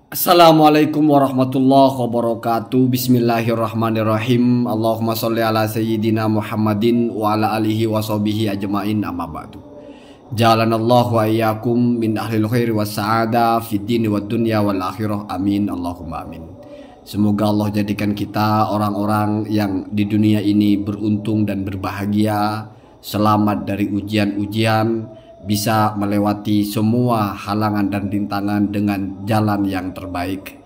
Assalamualaikum warahmatullahi wabarakatuh. Bismillahirrahmanirrahim. Allahumma sholli ala sayyidina Muhammadin wa ala alihi wa sahbihi ajma'in, amma ba'du. Jalanallahu wa iyyakum min ahlil khairi was sa'ada fid dini wad dunya wal akhirah. Amin Allahumma amin. Semoga Allah jadikan kita orang-orang yang di dunia ini beruntung dan berbahagia, selamat dari ujian-ujian, bisa melewati semua halangan dan rintangan dengan jalan yang terbaik.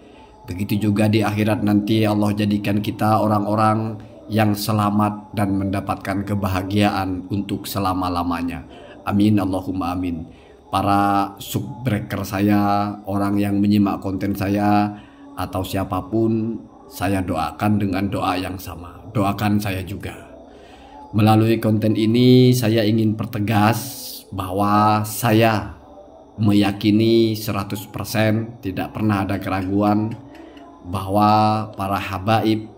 Begitu juga di akhirat nanti Allah jadikan kita orang-orang yang selamat dan mendapatkan kebahagiaan untuk selama-lamanya. Amin Allahumma amin. Para subbreaker saya, orang yang menyimak konten saya, atau siapapun, saya doakan dengan doa yang sama. Doakan saya juga. Melalui konten ini saya ingin pertegas bahwa saya meyakini 100%, tidak pernah ada keraguan bahwa para habaib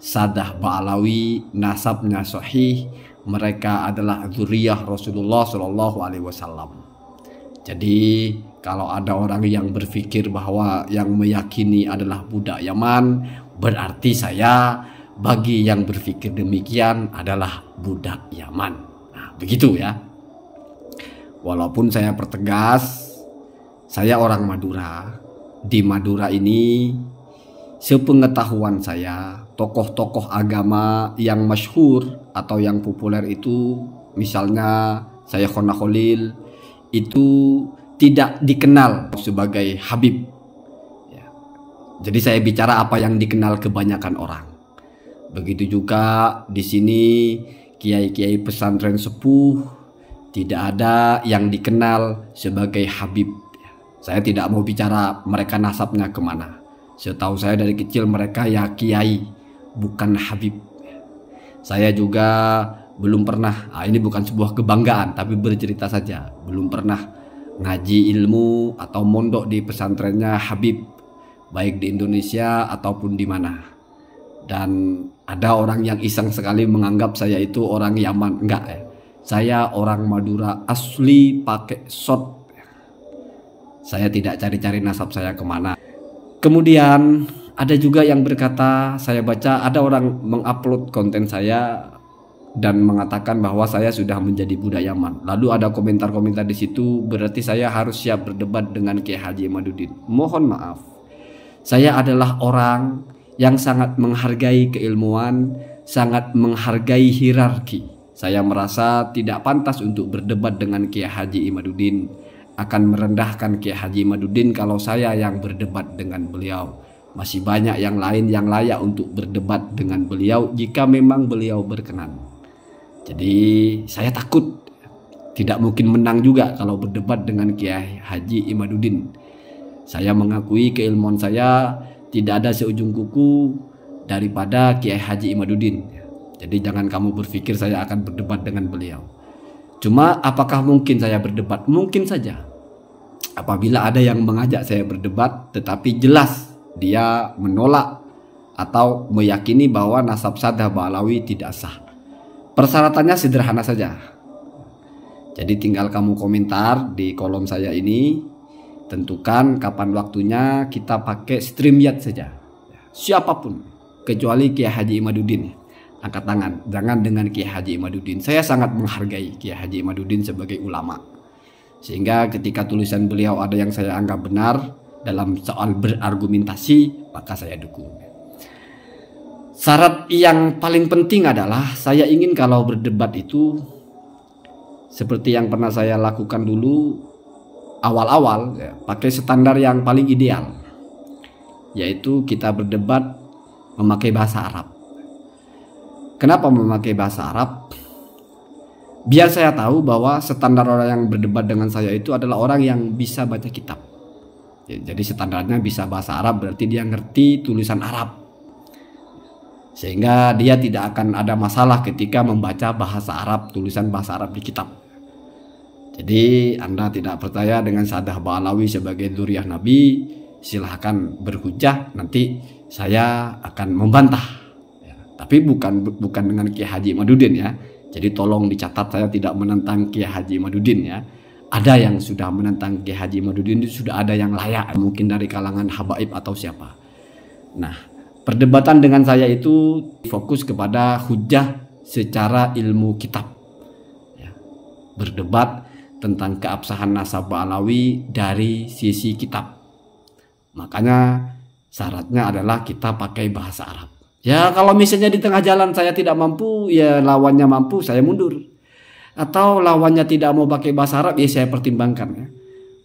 Sadah Ba'alawi nasabnya sahih, mereka adalah dzurriyyah Rasulullah Shallallahu Alaihi Wasallam. Jadi kalau ada orang yang berpikir bahwa yang meyakini adalah budak Yaman, berarti saya bagi yang berpikir demikian adalah budak Yaman. Nah, begitu ya. Walaupun saya pertegas, saya orang Madura. Di Madura ini, sepengetahuan saya, tokoh-tokoh agama yang masyhur atau yang populer itu, misalnya Sayyikhuna Khalil, itu tidak dikenal sebagai Habib. Ya. Jadi saya bicara apa yang dikenal kebanyakan orang. Begitu juga di sini kiai-kiai pesantren sepuh, tidak ada yang dikenal sebagai Habib. Saya tidak mau bicara mereka nasabnya kemana. Setahu saya dari kecil mereka ya kiai, bukan Habib. Saya juga belum pernah, ini bukan sebuah kebanggaan, tapi bercerita saja, belum pernah ngaji ilmu atau mondok di pesantrennya Habib, baik di Indonesia ataupun di mana. Dan ada orang yang iseng sekali menganggap saya itu orang Yaman. Enggak ya. Saya orang Madura asli pakai shot. Saya tidak cari-cari nasab saya kemana. Kemudian ada juga yang berkata, saya baca ada orang mengupload konten saya dan mengatakan bahwa saya sudah menjadi budak Yaman. Lalu ada komentar-komentar di situ, berarti saya harus siap berdebat dengan Kiai Haji Imaduddin. Mohon maaf, saya adalah orang yang sangat menghargai keilmuan, sangat menghargai hierarki. Saya merasa tidak pantas untuk berdebat dengan Kiai Haji Imaduddin, akan merendahkan Kiai Haji Imaduddin kalau saya yang berdebat dengan beliau. Masih banyak yang lain yang layak untuk berdebat dengan beliau jika memang beliau berkenan. Jadi saya takut tidak mungkin menang juga kalau berdebat dengan Kiai Haji Imaduddin. Saya mengakui keilmuan saya tidak ada seujung kuku daripada Kiai Haji Imaduddin. Jadi jangan kamu berpikir saya akan berdebat dengan beliau. Cuma apakah mungkin saya berdebat? Mungkin saja. Apabila ada yang mengajak saya berdebat tetapi jelas dia menolak atau meyakini bahwa nasab Sadah Ba'alawi tidak sah. Persyaratannya sederhana saja. Jadi tinggal kamu komentar di kolom saya ini, tentukan kapan waktunya, kita pakai StreamYard saja. Siapapun kecuali Kiai Haji Imaduddin. Angkat tangan, jangan dengan Kiai Haji Imaduddin. Saya sangat menghargai Kiai Haji Imaduddin sebagai ulama. Sehingga ketika tulisan beliau ada yang saya anggap benar dalam soal berargumentasi, maka saya dukung. Syarat yang paling penting adalah saya ingin kalau berdebat itu seperti yang pernah saya lakukan dulu awal-awal, ya, pakai standar yang paling ideal, yaitu kita berdebat memakai bahasa Arab. Kenapa memakai bahasa Arab? Biar saya tahu bahwa standar orang yang berdebat dengan saya itu adalah orang yang bisa baca kitab. Ya, jadi standarnya bisa bahasa Arab, berarti dia ngerti tulisan Arab. Sehingga dia tidak akan ada masalah ketika membaca bahasa Arab, tulisan bahasa Arab di kitab. Jadi Anda tidak percaya dengan Sadah Ba'alawi sebagai dzurriyyah Nabi, silahkan berhujah, nanti saya akan membantah. Tapi bukan dengan Kiai Haji Imaduddin ya. Jadi tolong dicatat, saya tidak menentang Kiai Haji Imaduddin ya. Ada yang sudah menentang Kiai Haji Imaduddin, itu sudah ada yang layak, mungkin dari kalangan habaib atau siapa. Nah, perdebatan dengan saya itu fokus kepada hujah secara ilmu kitab, ya. Berdebat tentang keabsahan nasab Ba'alawi dari sisi kitab. Makanya syaratnya adalah kita pakai bahasa Arab. Ya kalau misalnya di tengah jalan saya tidak mampu, ya lawannya mampu, saya mundur. Atau lawannya tidak mau pakai bahasa Arab, ya saya pertimbangkan ya,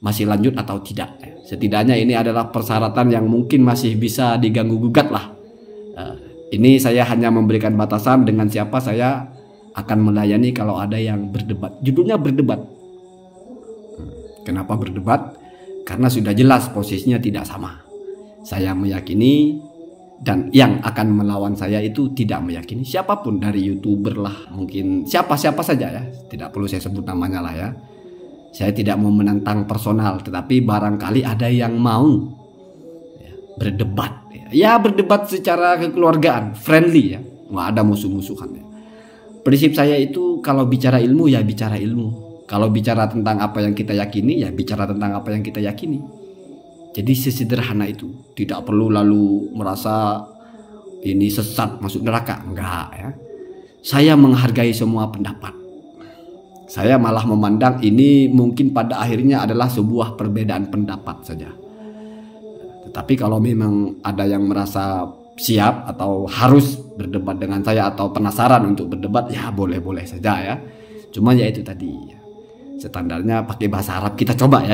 masih lanjut atau tidak. Setidaknya ini adalah persyaratan yang mungkin masih bisa diganggu gugat lah. Ini saya hanya memberikan batasan dengan siapa saya akan melayani kalau ada yang berdebat. Judulnya berdebat. Kenapa berdebat? Karena sudah jelas posisinya tidak sama. Saya meyakini dan yang akan melawan saya itu tidak meyakini. Siapapun, dari YouTuber lah, mungkin siapa-siapa saja ya. Tidak perlu saya sebut namanya lah ya. Saya tidak mau menantang personal, tetapi barangkali ada yang mau ya, berdebat. Ya berdebat secara kekeluargaan, friendly ya. Nggak ada musuh-musuhan ya. Prinsip saya itu kalau bicara ilmu ya bicara ilmu. Kalau bicara tentang apa yang kita yakini ya bicara tentang apa yang kita yakini. Jadi sesederhana itu. Tidak perlu lalu merasa ini sesat masuk neraka. Enggak ya. Saya menghargai semua pendapat. Saya malah memandang ini mungkin pada akhirnya adalah sebuah perbedaan pendapat saja. Tetapi kalau memang ada yang merasa siap atau harus berdebat dengan saya atau penasaran untuk berdebat, ya boleh-boleh saja ya. Cuma ya itu tadi ya. Standarnya pakai bahasa Arab, kita coba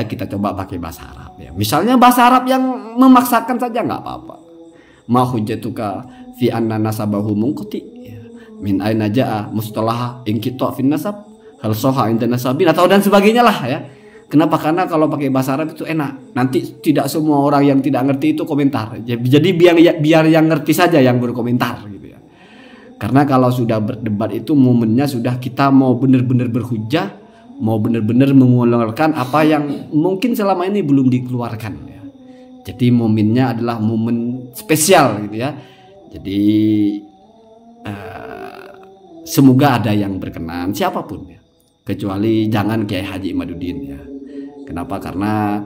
pakai bahasa Arab ya. Misalnya bahasa Arab yang memaksakan saja nggak apa-apa. Ma hujjatuka fi anna nasabahu munqati ya. Min aina jaa mustalah inqita fin nasab hal soha inda nasabin atau dan sebagainya lah ya. Kenapa? Karena kalau pakai bahasa Arab itu enak. Nanti tidak semua orang yang tidak ngerti itu komentar. Jadi biar yang ngerti saja yang berkomentar gitu ya. Karena kalau sudah berdebat itu momennya sudah kita mau benar-benar berhujah, mau benar-benar mengeluarkan apa yang mungkin selama ini belum dikeluarkan ya. Jadi momennya adalah momen spesial gitu ya. Jadi semoga ada yang berkenan siapapun ya. Kecuali jangan Kiai Haji Imaduddin ya. Kenapa? Karena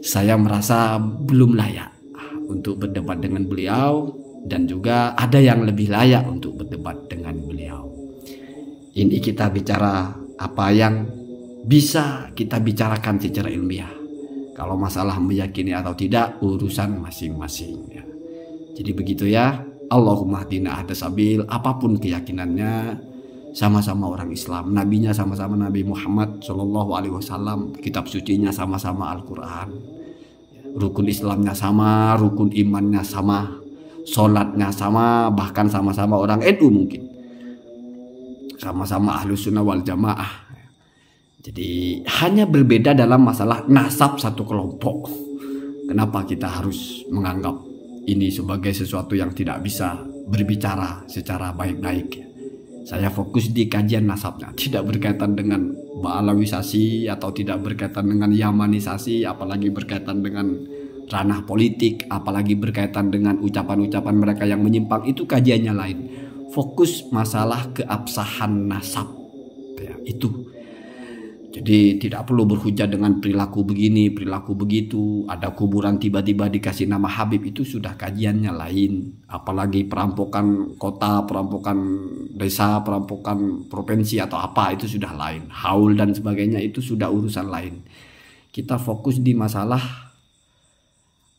saya merasa belum layak untuk berdebat dengan beliau dan juga ada yang lebih layak untuk berdebat dengan beliau. Ini kita bicara apa yang bisa kita bicarakan secara ilmiah. Kalau masalah meyakini atau tidak urusan masing-masing ya. Jadi begitu ya. Allahumma hdina ahda sabil, apapun keyakinannya, sama-sama orang Islam, nabinya sama-sama Nabi Muhammad Shallallahu Alaihi Wasallam, kitab sucinya sama-sama Al-Quran, rukun Islamnya sama, rukun imannya sama, sholatnya sama, bahkan sama-sama orang NU mungkin, sama-sama Ahlus Sunnah wal Jamaah. Jadi hanya berbeda dalam masalah nasab satu kelompok. Kenapa kita harus menganggap ini sebagai sesuatu yang tidak bisa berbicara secara baik-baik? Saya fokus di kajian nasabnya, tidak berkaitan dengan Ba'alawisasi atau tidak berkaitan dengan Yamanisasi, apalagi berkaitan dengan ranah politik, apalagi berkaitan dengan ucapan-ucapan mereka yang menyimpang, itu kajiannya lain. Fokus masalah keabsahan nasab ya, itu. Jadi tidak perlu berhujat dengan perilaku begini, perilaku begitu. Ada kuburan tiba-tiba dikasih nama Habib, itu sudah kajiannya lain. Apalagi perampokan kota, perampokan desa, perampokan provinsi atau apa, itu sudah lain. Haul dan sebagainya itu sudah urusan lain. Kita fokus di masalah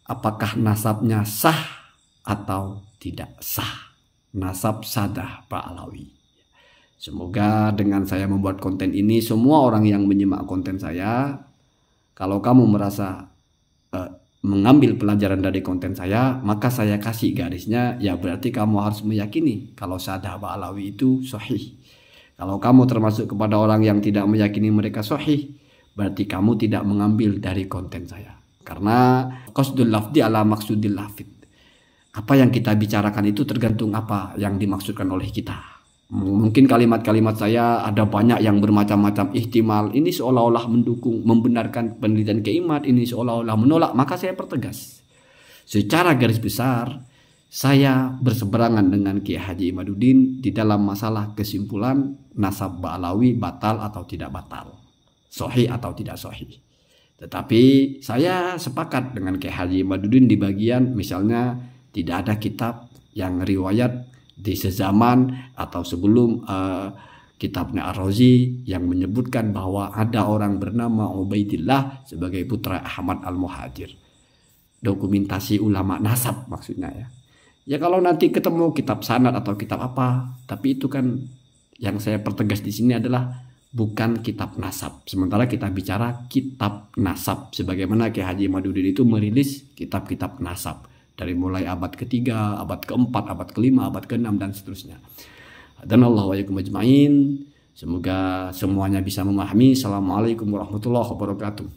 apakah nasabnya sah atau tidak sah. Nasab Sadah Ba'alawi. Semoga dengan saya membuat konten ini, semua orang yang menyimak konten saya, kalau kamu merasa mengambil pelajaran dari konten saya, maka saya kasih garisnya, ya berarti kamu harus meyakini kalau Sadah Ba'alawi itu sahih. Kalau kamu termasuk kepada orang yang tidak meyakini mereka sahih, berarti kamu tidak mengambil dari konten saya. Karena qasdul lafdi ala maksudil lafid. Apa yang kita bicarakan itu tergantung apa yang dimaksudkan oleh kita. Mungkin kalimat-kalimat saya ada banyak yang bermacam-macam ihtimal. Ini seolah-olah mendukung, membenarkan penelitian Kiai, ini seolah-olah menolak. Maka saya pertegas. Secara garis besar, saya berseberangan dengan Kiai Haji Imaduddin di dalam masalah kesimpulan nasab Ba'alawi batal atau tidak batal. sahih atau tidak sahih. Tetapi saya sepakat dengan Kiai Haji Imaduddin di bagian misalnya tidak ada kitab yang riwayat di sezaman atau sebelum kitabnya Ar-Razi yang menyebutkan bahwa ada orang bernama Ubaidillah sebagai putra Ahmad Al-Muhajir. Dokumentasi ulama nasab maksudnya ya. Ya kalau nanti ketemu kitab sanad atau kitab apa, tapi itu kan yang saya pertegas di sini adalah bukan kitab nasab. Sementara kita bicara kitab nasab, sebagaimana Kiai Haji Imaduddin itu merilis kitab-kitab nasab dari mulai abad ketiga, abad keempat, abad kelima, abad keenam dan seterusnya. Dan Allah wa yakum ajma'in. Semoga semuanya bisa memahami. Assalamualaikum warahmatullahi wabarakatuh.